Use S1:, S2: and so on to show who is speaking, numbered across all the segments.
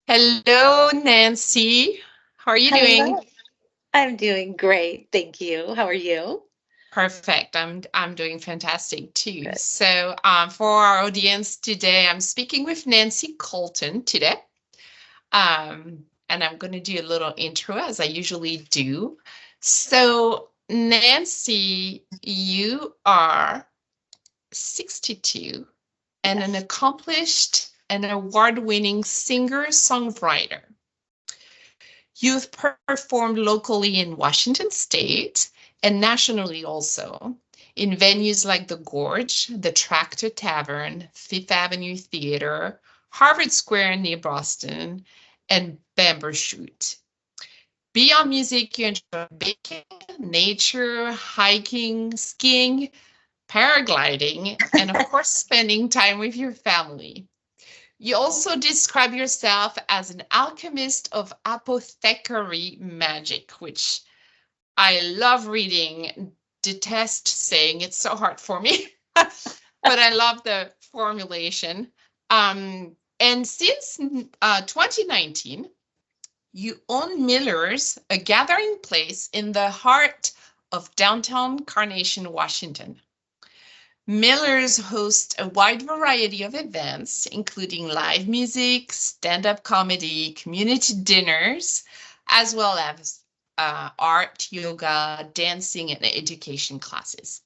S1: Hello, Nancy. How are you doing?
S2: Hello. I'm doing great. Thank you. How are you?
S1: Perfect. I'm doing fantastic too.
S2: Good.
S1: For our audience today, I'm speaking with Nancy Colton today. And I'm going to do a little intro as I usually do. So, Nancy, you are 62 and an
S2: Yes.
S1: accomplished and award-winning singer-songwriter. You've performed locally in Washington State and nationally also in venues like the Gorge, the Tractor Tavern, Fifth Avenue Theater, Harvard Square near Boston, and Bambershoot. Beyond music, you enjoy baking, nature, hiking, skiing, paragliding, and of course, spending time with your family. You also describe yourself as an alchemist of apothecary magic, which I love reading, detest saying it's so hard for me, but I love the formulation. And since 2019, you own Miller's, a gathering place in the heart of downtown Carnation, Washington. Miller's hosts a wide variety of events, including live music, stand up comedy, community dinners, as well as art, yoga, dancing, and education classes.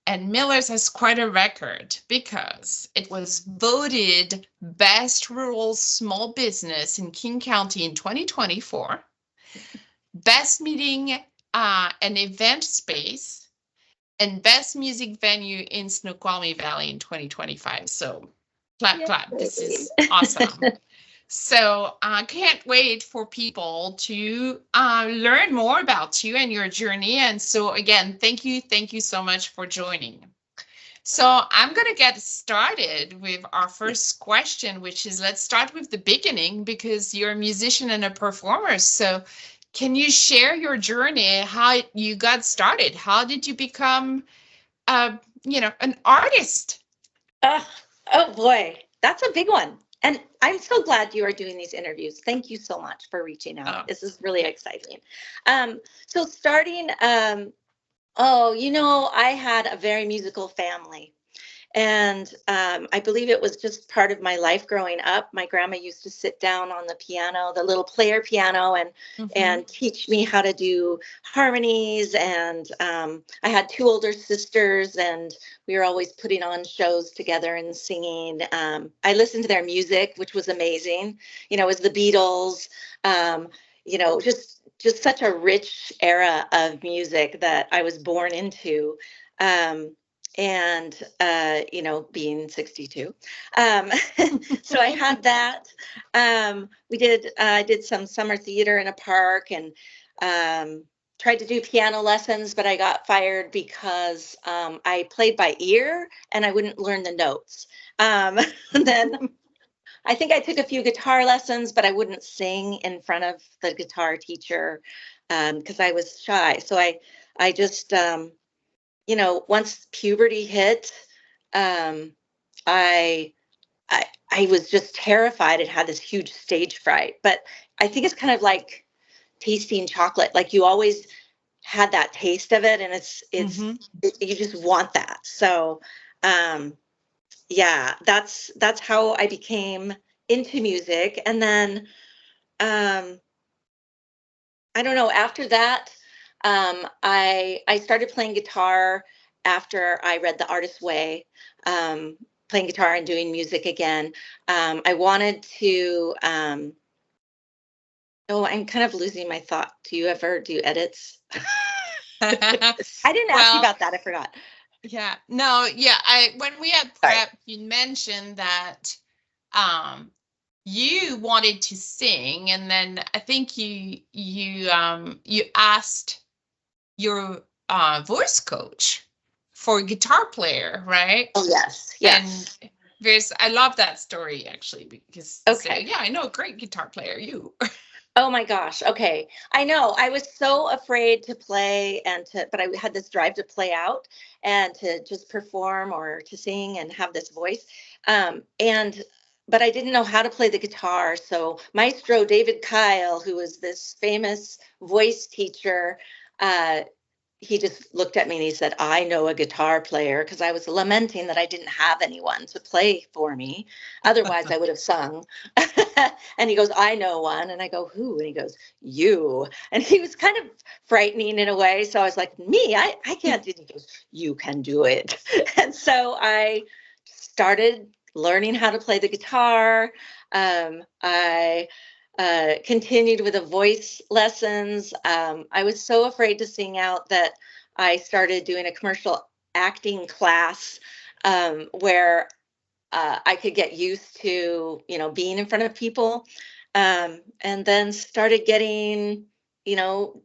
S1: And Miller's has quite a record because it was voted Best Rural Small Business in King County in 2024, Best Meeting and Event Space, and Best Music Venue in Snoqualmie Valley in 2025. So, clap, clap. This
S2: Yay.
S1: is awesome. So, I can't wait for people to learn more about you and your journey. And so, again, thank you so much for joining. So, I'm going to get started with our first question, which is let's start with the beginning because you're a musician and a performer. So, can you share your journey, how you got started? How did you become an artist?
S2: Oh, oh boy, that's a big one. And I'm so glad you are doing these interviews. Thank you so much for reaching out.
S1: Oh,
S2: This is really exciting. So starting, I had a very musical family. And I believe it was just part of my life growing up. My grandma used to sit down on the piano, the little player piano,
S1: hmm
S2: and teach me how to do harmonies. And I had two older sisters, and we were always putting on shows together and singing. I listened to their music, which was amazing. It was the Beatles. Um, just such a rich era of music that I was born into. And being 62, um, so I had that. I did some summer theater in a park, and tried to do piano lessons, but I got fired because I played by ear and I wouldn't learn the notes. Then I think I took a few guitar lessons, but I wouldn't sing in front of the guitar teacher because I was shy. So I just once puberty hit, um, I, I was just terrified. It had this huge stage fright, but I think it's kind of like tasting chocolate. Like you always had that taste of it, and
S1: hmm
S2: you just want that. So, um, yeah, that's how I became into music, and then um, I don't know. After that, I started playing guitar after I read The Artist's Way, playing guitar and doing music again. I wanted to. Oh, I'm kind of losing my thought. Do you ever do edits? I didn't ask you
S1: Well,
S2: about that. I forgot.
S1: yeah, no, yeah. I when we had
S2: Sorry.
S1: prep, you mentioned that um you wanted to sing, and then I think you asked your voice coach for a guitar player, right?
S2: Oh yes,
S1: And
S2: yes.
S1: there's I love that story actually because so
S2: Okay.
S1: yeah, I know a great guitar player, you.
S2: Oh my gosh. Okay. I know. I was so afraid to play but I had this drive to play out and to just perform or to sing and have this voice. And but I didn't know how to play the guitar. So Maestro David Kyle, who was this famous voice teacher, uh, he just looked at me and he said, I know a guitar player, because I was lamenting that I didn't have anyone to play for me. Otherwise, I would have sung. And he goes, I know one. And I go, who? And he goes, you. And he was kind of frightening in a way. So I was like, me, I can't do it. He goes, you can do it. And so I started learning how to play the guitar. I continued with the voice lessons. I was so afraid to sing out that I started doing a commercial acting class where I could get used to, being in front of people. And then started getting,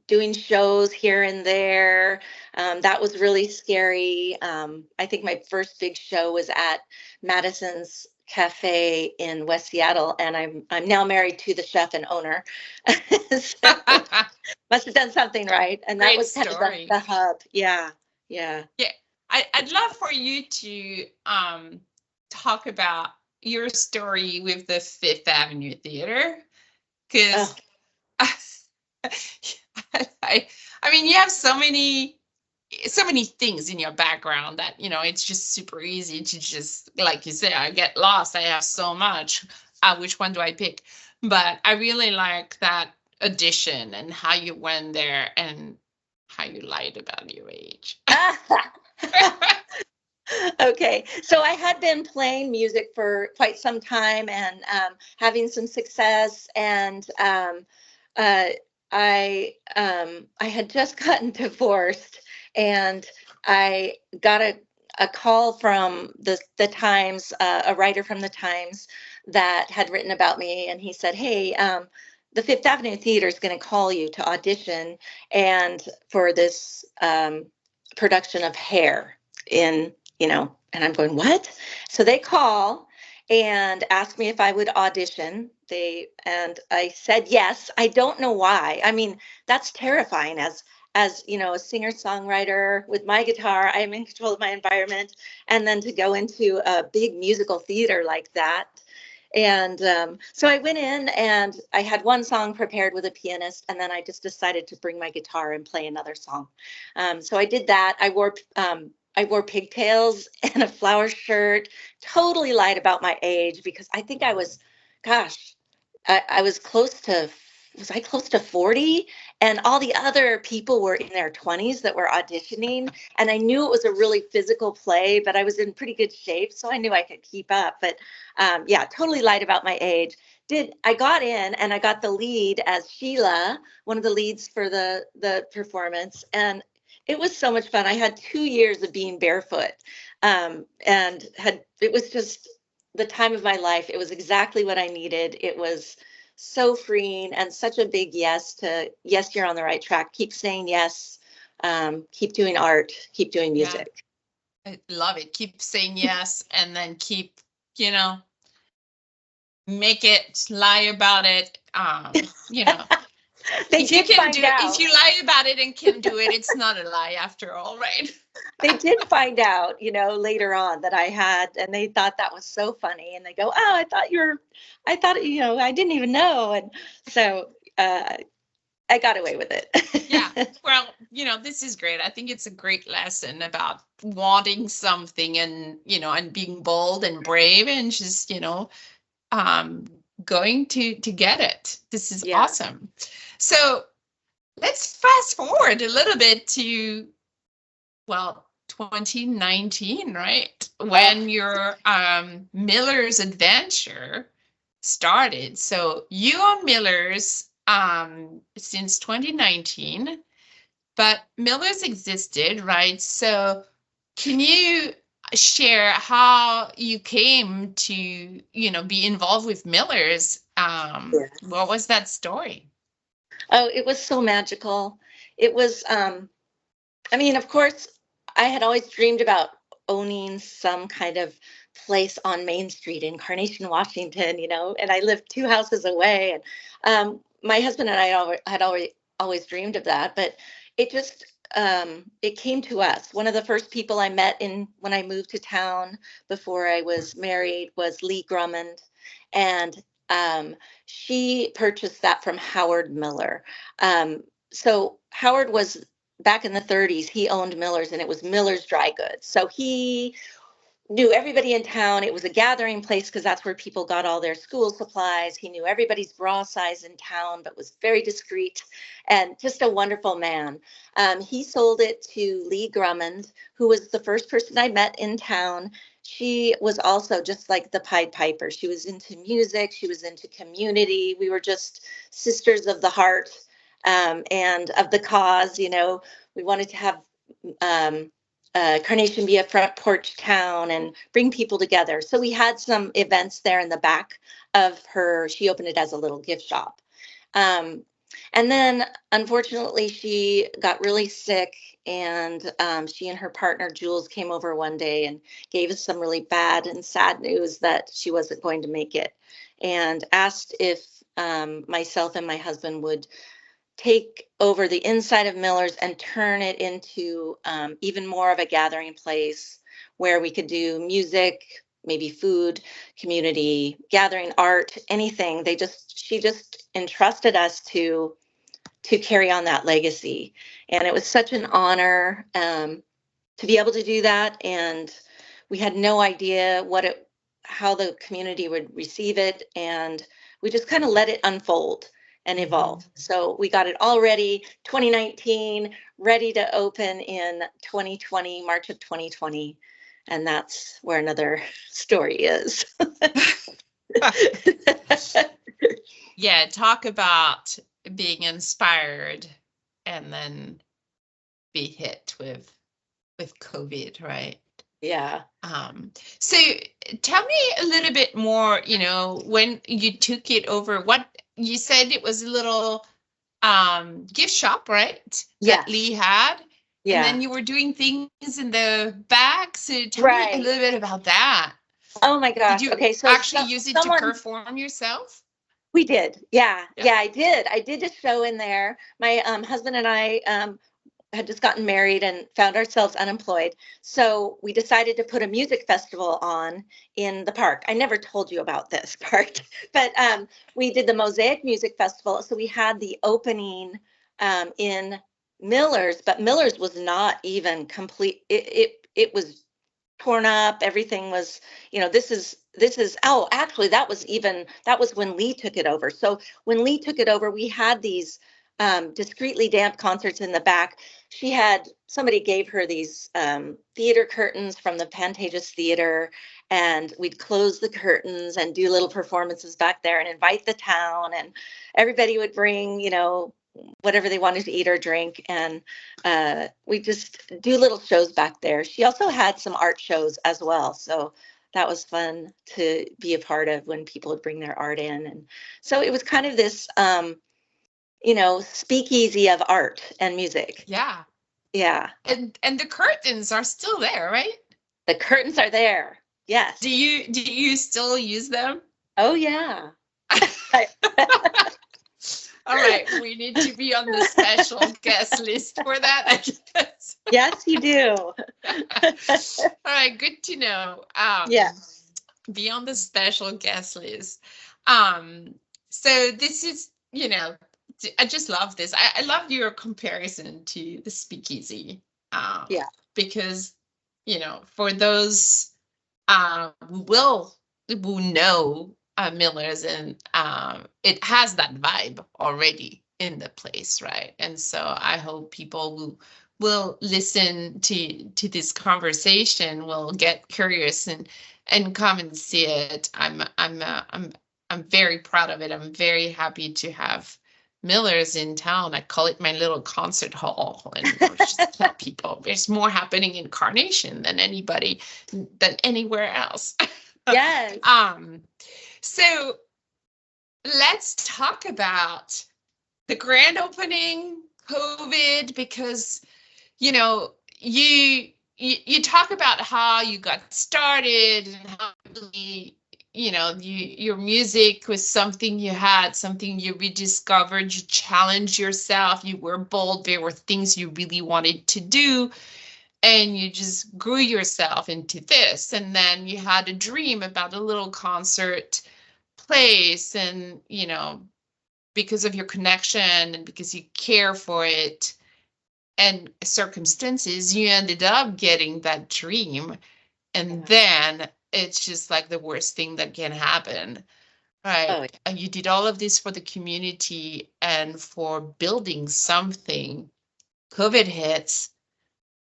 S2: doing shows here and there. That was really scary. I think my first big show was at Madison's Cafe in West Seattle, and I'm now married to the chef and owner. So must have done something right. And that
S1: Great
S2: was kind of
S1: story.
S2: the hub. Yeah. Yeah.
S1: Yeah. I'd love for you to talk about your story with the Fifth Avenue Theater, because I mean, you have so many things in your background that, it's just super easy to just, like you say, I get lost. I have so much. Which one do I pick? But I really like that audition and how you went there and how you lied about your age.
S2: Okay, so I had been playing music for quite some time and having some success, and I had just gotten divorced, and I got a call from the Times, a writer from the Times that had written about me, and he said, "Hey, the Fifth Avenue Theater is going to call you to audition and for this production of Hair in." And I'm going, what? So they call and ask me if I would audition. And I said yes. I don't know why. I mean, that's terrifying as a singer-songwriter with my guitar. I'm in control of my environment, and then to go into a big musical theater like that. And so I went in and I had one song prepared with a pianist, and then I just decided to bring my guitar and play another song. So I did that. I wore pigtails and a flower shirt, totally lied about my age because I think I was, gosh, I was I close to 40? And all the other people were in their 20s that were auditioning. And I knew it was a really physical play, but I was in pretty good shape, so I knew I could keep up. But yeah, totally lied about my age. I got in and I got the lead as Sheila, one of the leads for the performance. And it was so much fun. I had 2 years of being barefoot, and it was just the time of my life. It was exactly what I needed. It was so freeing and such a big yes, you're on the right track. Keep saying yes. Keep doing art. Keep doing music.
S1: Yeah, I love it. Keep saying yes, and then keep, make it, lie about it.
S2: They did find out.
S1: If you lie about it and can do it, it's not a lie after all, right?
S2: They did find out, later on that I had, and they thought that was so funny. And they go, "Oh, I thought, I didn't even know." And so I got away with it.
S1: Yeah. Well, this is great. I think it's a great lesson about wanting something and, and being bold and brave and just, going to get it. This is awesome. So let's fast forward a little bit to, 2019, right? When your Miller's adventure started. So you are Miller's since 2019, but Miller's existed, right? So can you share how you came to, be involved with Miller's? What was that story?
S2: Oh, it was so magical. It was, of course, I had always dreamed about owning some kind of place on Main Street in Carnation, Washington, and I lived 2 houses away. And my husband and I had always dreamed of that, but it just, it came to us. One of the first people I met when I moved to town before I was married was Lee Grummond. and she purchased that from Howard Miller. So Howard was back in the 30s. He owned Miller's, and it was Miller's Dry Goods. So he knew everybody in town. It was a gathering place because that's where people got all their school supplies. He knew everybody's bra size in town, but was very discreet and just a wonderful man. He sold it to Lee Drummond, who was the first person I met in town. She was also just like the Pied Piper. She was into music. She was into community. We were just sisters of the heart, and of the cause. We wanted to have Carnation be a front porch town and bring people together. So we had some events there in the back of her. She opened it as a little gift shop. And then, unfortunately, she got really sick, and she and her partner, Jules, came over one day and gave us some really bad and sad news that she wasn't going to make it, and asked if myself and my husband would take over the inside of Miller's and turn it into even more of a gathering place where we could do music, maybe food, community, gathering, art, anything. She just entrusted us to carry on that legacy. And it was such an honor to be able to do that. And we had no idea how the community would receive it. And we just kind of let it unfold and evolve. So we got it all ready, 2019, ready to open in 2020, March of 2020. And that's where another story is.
S1: Yeah, talk about being inspired and then be hit with COVID, right?
S2: Yeah.
S1: So tell me a little bit more, when you took it over, what you said it was a little gift shop, right?
S2: Yeah.
S1: That Lee had.
S2: Yeah.
S1: And then you were doing things in the back. So tell me a little bit about that.
S2: Oh my gosh.
S1: Did you actually use it to perform yourself?
S2: We did. Yeah, I did. I did a show in there. My husband and I had just gotten married and found ourselves unemployed. So we decided to put a music festival on in the park. I never told you about this part, but we did the Mosaic Music Festival. So we had the opening in Miller's, but Miller's was not even complete. It was torn up. Everything was, actually that was when Lee took it over. So when Lee took it over, we had these discreetly damp concerts in the back. Somebody gave her these theater curtains from the Pantages Theater, and we'd close the curtains and do little performances back there and invite the town, and everybody would bring, whatever they wanted to eat or drink. And we just do little shows back there. She also had some art shows as well. So that was fun to be a part of when people would bring their art in. And so it was kind of this, speakeasy of art and music.
S1: Yeah.
S2: Yeah.
S1: And the curtains are still there, right?
S2: The curtains are there. Yes.
S1: Do you still use them?
S2: Oh, yeah.
S1: All right, we need to be on the special guest list for that, I guess.
S2: Yes, you do.
S1: All right, good to know.
S2: Yeah.
S1: Be on the special guest list. So this is, I just love this. I love your comparison to the speakeasy.
S2: Yeah.
S1: Because, for those who know Miller's, and it has that vibe already in the place, right? And so I hope people will listen to this conversation, will get curious and come and see it. I'm very proud of it. I'm very happy to have Miller's in town. I call it my little concert hall, and I just tell people there's more happening in Carnation than anywhere else.
S2: Yes.
S1: So let's talk about the grand opening, COVID, because, you talk about how you got started and how really, your music was something you rediscovered, you challenged yourself, you were bold, there were things you really wanted to do. And you just grew yourself into this. And then you had a dream about a little concert place, and because of your connection and because you care for it and circumstances, you ended up getting that dream. And then it's just like the worst thing that can happen, right?
S2: Oh,
S1: And you did all of this for the community and for building something. COVID hits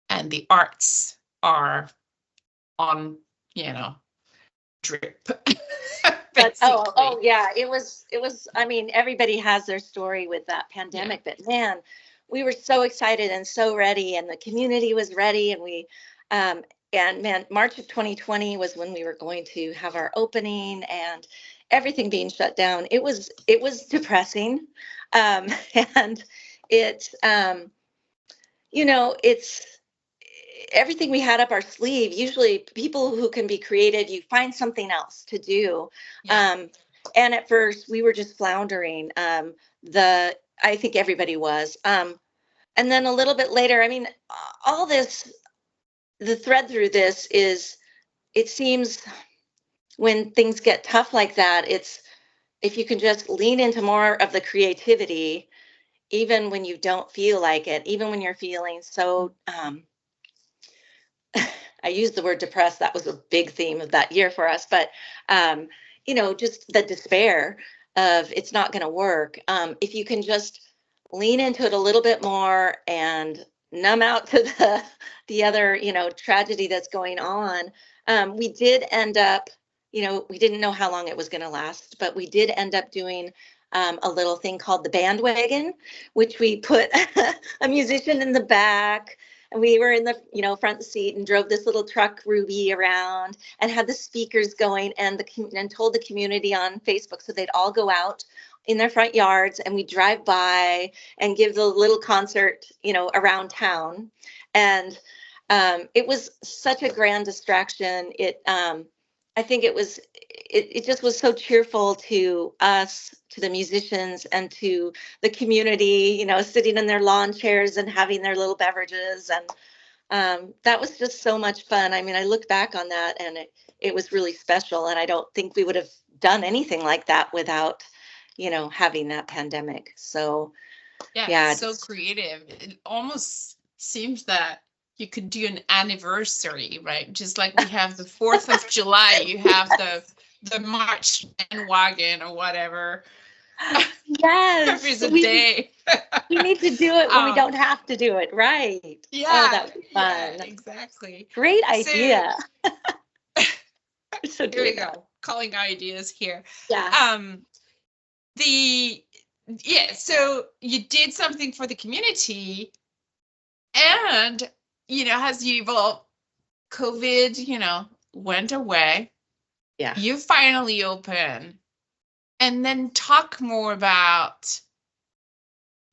S1: and the arts are on, drip.
S2: but
S1: Basically.
S2: yeah, it was. I mean, everybody has their story with that pandemic, but man, we were so excited and so ready, and the community was ready, and and man, March of 2020 was when we were going to have our opening, and everything being shut down. It was depressing, um, and it, it's everything we had up our sleeve. Usually people who can be creative, you find something else to do. And at first we were just floundering. I think everybody was. And then a little bit later, I mean, all this, the thread through this is, it seems when things get tough like that, it's, if you can just lean into more of the creativity, even when you don't feel like it, even when you're feeling so, I used the word depressed. That was a big theme of that year for us. But, just the despair of it's not going to work. If you can just lean into it a little bit more and numb out to the other, tragedy that's going on. We did end up, we didn't know how long it was going to last, but we did end up doing a little thing called the bandwagon, which we put a musician in the back, and we were in the front seat and drove this little truck Ruby around and had the speakers going, and told the community on Facebook so they'd all go out in their front yards, and we drive by and give the little concert around town. And it was such a grand distraction. I think it just was so cheerful to us, to the musicians, and to the community, sitting in their lawn chairs and having their little beverages. And that was just so much fun. I mean, I look back on that, and it was really special. And I don't think we would have done anything like that without, having that pandemic. So, yeah.
S1: So creative. It almost seems that you could do an anniversary, right? Just like we have the 4th of July, you have the March bandwagon or whatever.
S2: Yes.
S1: Every day.
S2: We need to do it when we don't have to do it, right?
S1: Yeah.
S2: Oh, that would be fun.
S1: Yeah, exactly.
S2: Great idea.
S1: So here we go. Calling ideas here.
S2: Yeah.
S1: So you did something for the community, and as you evolved, COVID, went away.
S2: Yeah.
S1: You finally open, and then talk more about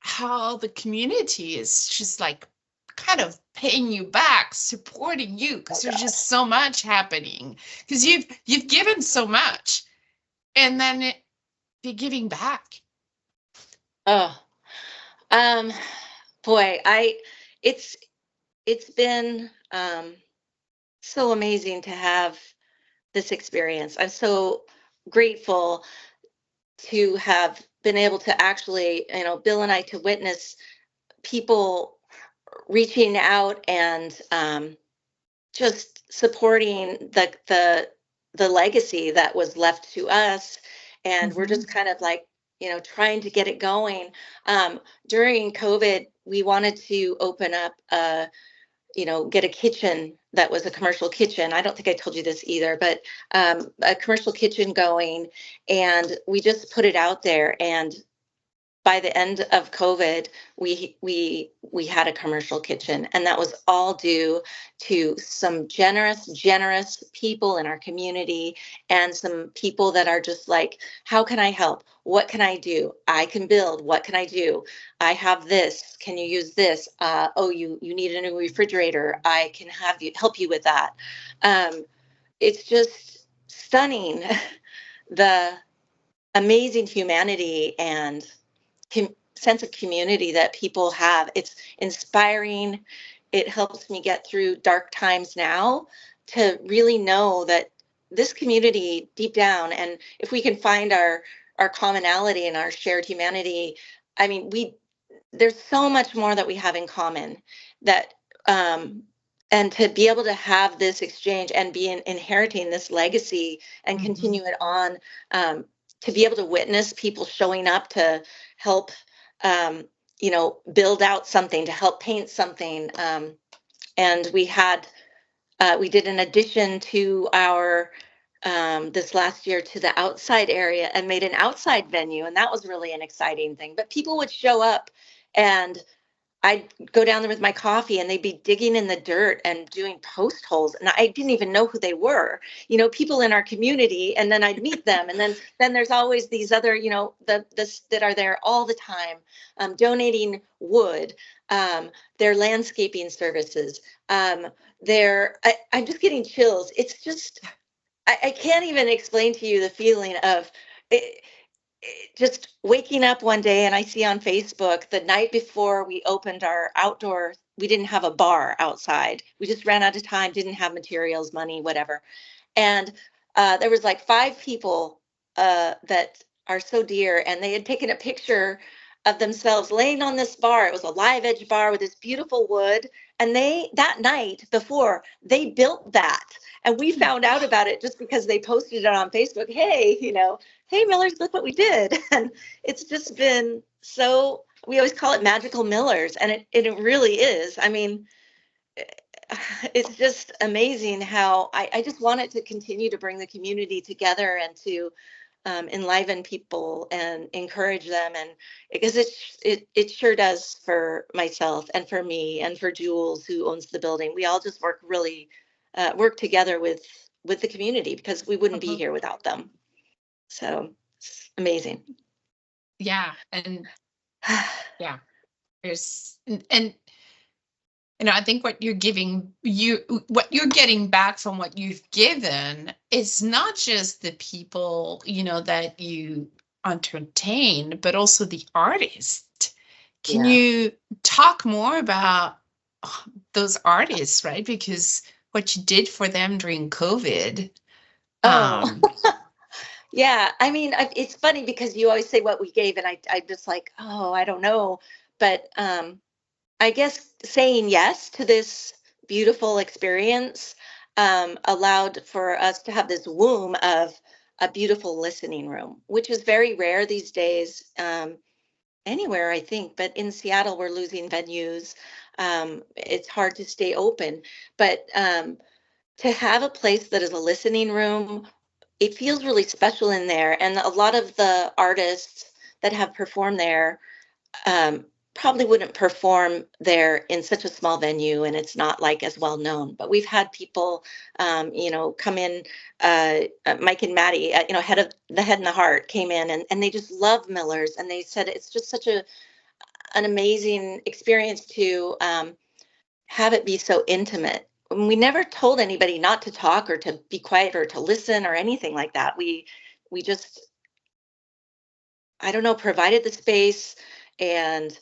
S1: how the community is just like kind of paying you back, supporting you, because there's just so much happening, because you've given so much, and then you're giving back.
S2: Oh, boy, it's been so amazing to have this experience. I'm so grateful to have been able to actually, Bill and I, to witness people reaching out and just supporting the legacy that was left to us. And we're just kind of like, trying to get it going. During COVID, we wanted to open up get a kitchen that was a commercial kitchen. I don't think I told you this either, but a commercial kitchen going, and we just put it out there. And by the end of COVID, we had a commercial kitchen, and that was all due to some generous people in our community, and some people that are just like, how can I help? What can I do? I can build. What can I do? I have this. Can you use this? You need a new refrigerator. I can help you with that. It's just stunning, the amazing humanity and sense of community that people have. It's inspiring. It helps me get through dark times now, to really know that this community deep down, and if we can find our commonality and our shared humanity, I mean, there's so much more that we have in common, that and to be able to have this exchange and be inheriting this legacy and continue it on, to be able to witness people showing up to help, build out something, to help paint something. And we did an addition to our this last year to the outside area and made an outside venue, and that was really an exciting thing. But people would show up, and I'd go down there with my coffee, and they'd be digging in the dirt and doing post holes, and I didn't even know who they were. People in our community, and then I'd meet them, and then there's always these other, that are there all the time, donating wood, their landscaping services. I'm just getting chills. It's just, I can't even explain to you the feeling of it, just waking up one day and I see on Facebook the night before we opened our outdoor, we didn't have a bar outside. We just ran out of time, didn't have materials, money, whatever. And there was like 5 people that are so dear, and they had taken a picture of themselves laying on this bar. It was a live edge bar with this beautiful wood. And that night before, they built that. And we found out about it just because they posted it on Facebook. Hey, hey, Millers, look what we did. And it's just been so, we always call it magical Millers. And it really is. I mean, it's just amazing how I just want it to continue to bring the community together and to enliven people and encourage them. And because it sure does for myself and for me and for Jules, who owns the building. We all just work together with the community, because we wouldn't be here without them. So it's amazing.
S1: Yeah. And yeah, I think what you're getting back from what you've given is not just the people, that you entertain, but also the artist. Can you talk more about those artists, right? Because what you did for them during COVID.
S2: Yeah. I mean, it's funny because you always say what we gave, and I just like, I don't know. But I guess saying yes to this beautiful experience allowed for us to have this womb of a beautiful listening room, which is very rare these days, anywhere, I think. But in Seattle, we're losing venues. It's hard to stay open. But to have a place that is a listening room, it feels really special in there. And a lot of the artists that have performed there probably wouldn't perform there in such a small venue, and it's not like as well known. But we've had people, come in. Mike and Maddie, head and the heart, came in, and they just love Millers, and they said it's just such an amazing experience to have it be so intimate. We never told anybody not to talk or to be quiet or to listen or anything like that. We just, I don't know, provided the space and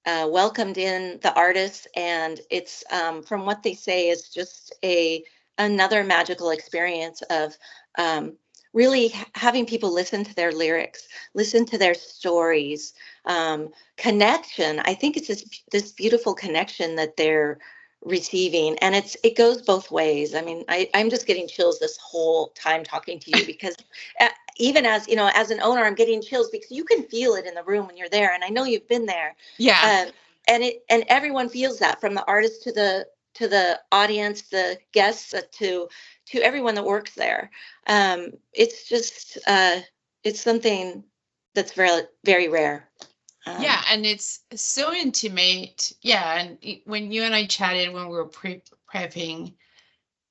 S2: welcomed in the artists, and it's from what they say is just another magical experience of really having people listen to their lyrics, listen to their stories, connection. I think it's this beautiful connection that they're receiving, and it goes both ways. I mean, I'm just getting chills this whole time talking to you, because even as as an owner, I'm getting chills because you can feel it in the room when you're there, and I know you've been there.
S1: Yeah.
S2: And everyone feels that, from the artist to the audience, the guests, to everyone that works there. It's just it's something that's very, very rare.
S1: Yeah, and it's so intimate. Yeah, and when you and I chatted when we were prepping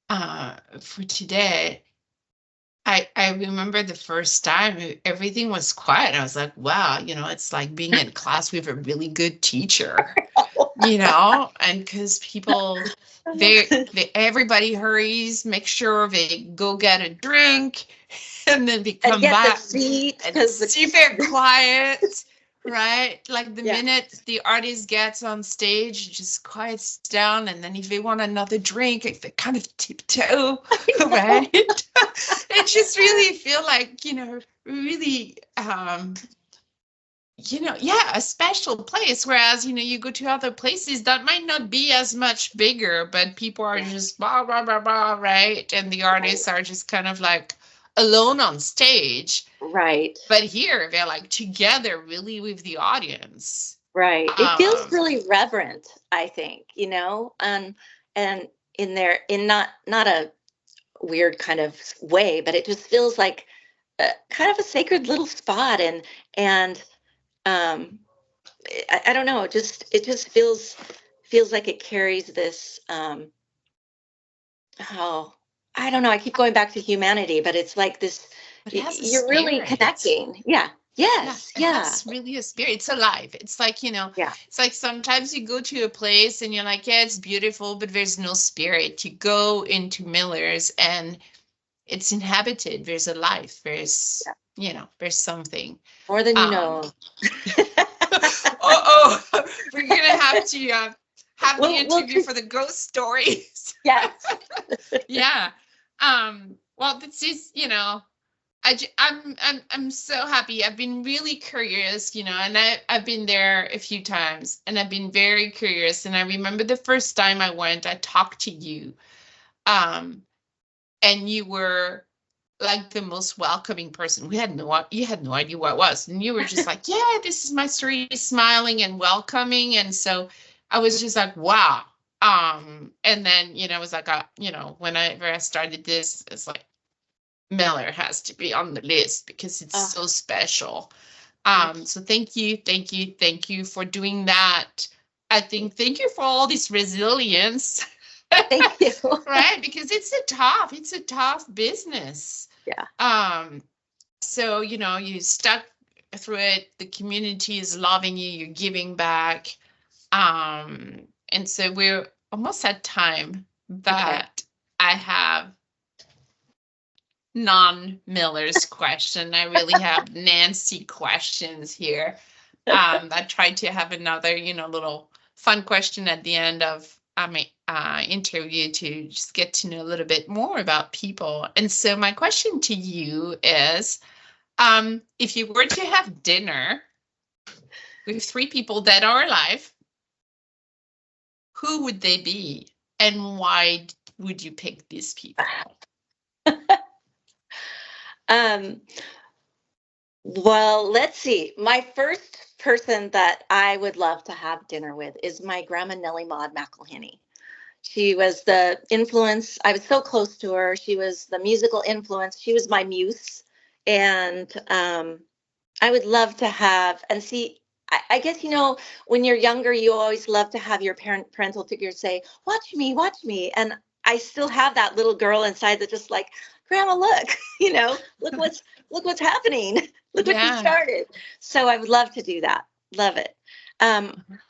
S1: for today, I remember the first time everything was quiet. I was like, wow, it's like being in class with a really good teacher, and because people, everybody hurries, make sure they go get a drink, and then they come back and super quiet. Right? Like the minute the artist gets on stage, it just quiets down. And then if they want another drink, they kind of tiptoe, right? It just really feel like, really, yeah, a special place. Whereas, you go to other places that might not be as much bigger, but people are just blah, blah, blah, blah, right? And the artists are just kind of like alone on stage.
S2: Right.
S1: But here they're like together really with the audience.
S2: Right. It feels really reverent, I think, and in not a weird kind of way, but it just feels like kind of a sacred little spot. And I don't know, it just feels like it carries this, oh, I don't know. I keep going back to humanity, but it's like this,
S1: But it has a
S2: you're really
S1: spirit.
S2: connecting. Yeah. Yes.
S1: Yeah. It has really a spirit. It's alive. It's like,
S2: Yeah.
S1: it's like sometimes you go to a place and you're like, yeah, it's beautiful, but there's no spirit. You go into Miller's and it's inhabited. There's a life. There's, there's something.
S2: More than you know.
S1: We're going to have to have the interview for the ghost stories.
S2: Yes.
S1: Yeah. Well, this is, I'm so happy. I've been really curious, and I've been there a few times and I've been very curious. And I remember the first time I went, I talked to you, and you were like the most welcoming person. You had no idea what it was. And you were just like, yeah, this is my story, smiling and welcoming. And so I was just like, wow. And then, it was like, whenever I started this, it's like, Miller has to be on the list because it's so special. So thank you for doing that. Thank you for all this resilience.
S2: Thank you.
S1: Right? Because it's a tough business.
S2: Yeah.
S1: So, you stuck through it. The community is loving you. You're giving back. And so we're almost at time that I have non-Miller's question. I really have Nancy questions here. I tried to have another, little fun question at the end of my interview to just get to know a little bit more about people. And so my question to you is, if you were to have dinner with 3 people that are alive, who would they be? And why would you pick these people?
S2: Well, let's see. My first person that I would love to have dinner with is my grandma Nellie Maud McElhinney. She was the influence. I was so close to her. She was the musical influence. She was my muse. And I would love to have, and see, I guess, when you're younger, you always love to have your parental figure say, watch me, watch me. And I still have that little girl inside that just like, Grandma, look, look what's happening. Look what you started. So I would love to do that. Love it.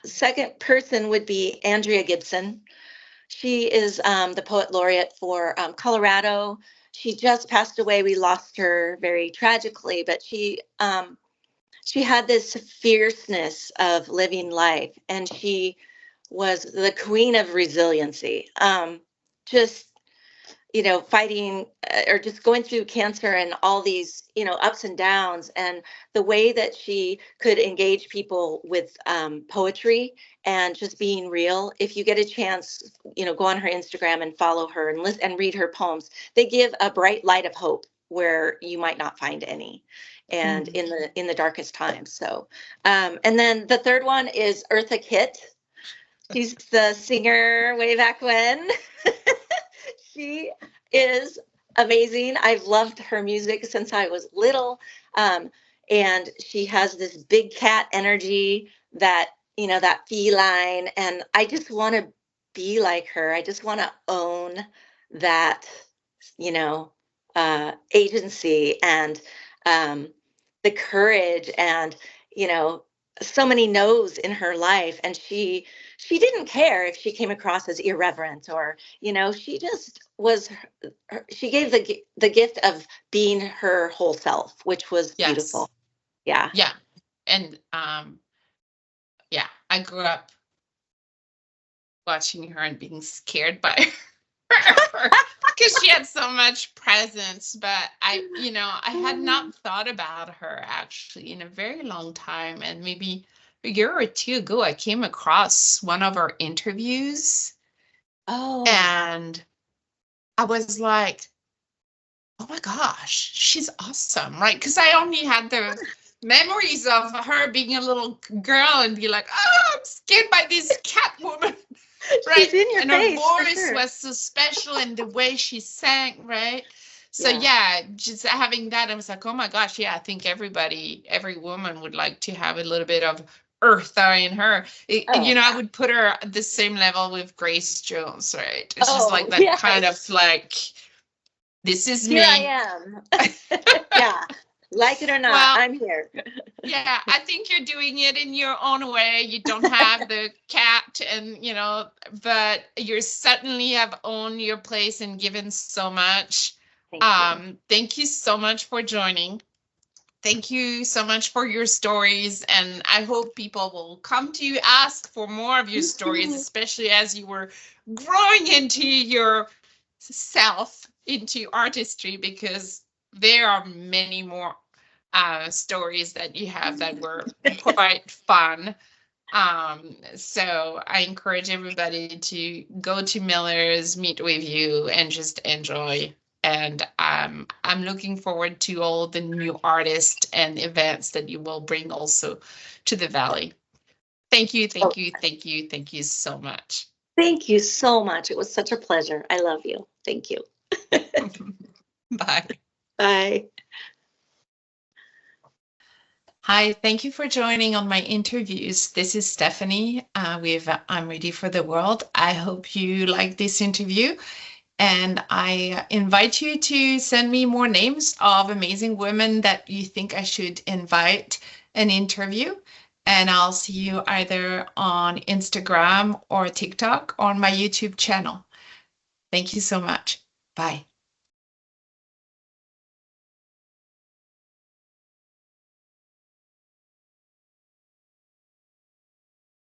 S2: Second person would be Andrea Gibson. She is the poet laureate for Colorado. She just passed away. We lost her very tragically, but she had this fierceness of living life, and she was the queen of resiliency. Just fighting or just going through cancer and all these, ups and downs, and the way that she could engage people with poetry and just being real. If you get a chance, go on her Instagram and follow her and listen and read her poems. They give a bright light of hope where you might not find any, and in the darkest times. So, and then the third one is Eartha Kitt. She's the singer way back when. She is amazing. I've loved her music since I was little. And she has this big cat energy, that feline. And I just want to be like her. I just want to own that, agency and the courage and, so many no's in her life. And she didn't care if she came across as irreverent or, she just was, she gave the gift of being her whole self, which was beautiful. Yeah.
S1: Yeah. And I grew up watching her and being scared by her. because she had so much presence. But I had not thought about her actually in a very long time. And maybe a year or two ago, I came across one of her interviews.
S2: Oh.
S1: And I was like, oh my gosh, she's awesome, right? Because I only had the memories of her being a little girl and be like, oh, I'm scared by this cat woman. Right.
S2: She's in your
S1: and
S2: face,
S1: her voice
S2: sure.
S1: was so special and the way she sang, right? So yeah, just having that, I was like, oh my gosh, yeah, I think every woman would like to have a little bit of Eartha in her. I would put her at the same level with Grace Jones, right? It's just like that kind of like, this is
S2: here
S1: me.
S2: I am. Yeah. Like it or not, well, I'm here.
S1: Yeah, I think you're doing it in your own way. You don't have the cat and, but you certainly have owned your place and given so much. Thank you so much for joining. Thank you so much for your stories. And I hope people will come to you, ask for more of your stories, especially as you were growing into yourself, into artistry, because there are many more stories that you have that were quite fun. So I encourage everybody to go to Miller's, meet with you, and just enjoy. And I'm looking forward to all the new artists and events that you will bring also to the Valley. Thank you, thank you, thank you, thank you so much.
S2: Thank you so much. It was such a pleasure. I love you. Thank you.
S1: Bye.
S2: Bye.
S1: Hi, thank you for joining on my interviews. This is Stephanie with I'm Ready for the World. I hope you like this interview, and I invite you to send me more names of amazing women that you think I should invite an interview, and I'll see you either on Instagram or TikTok or on my YouTube channel. Thank you so much. Bye.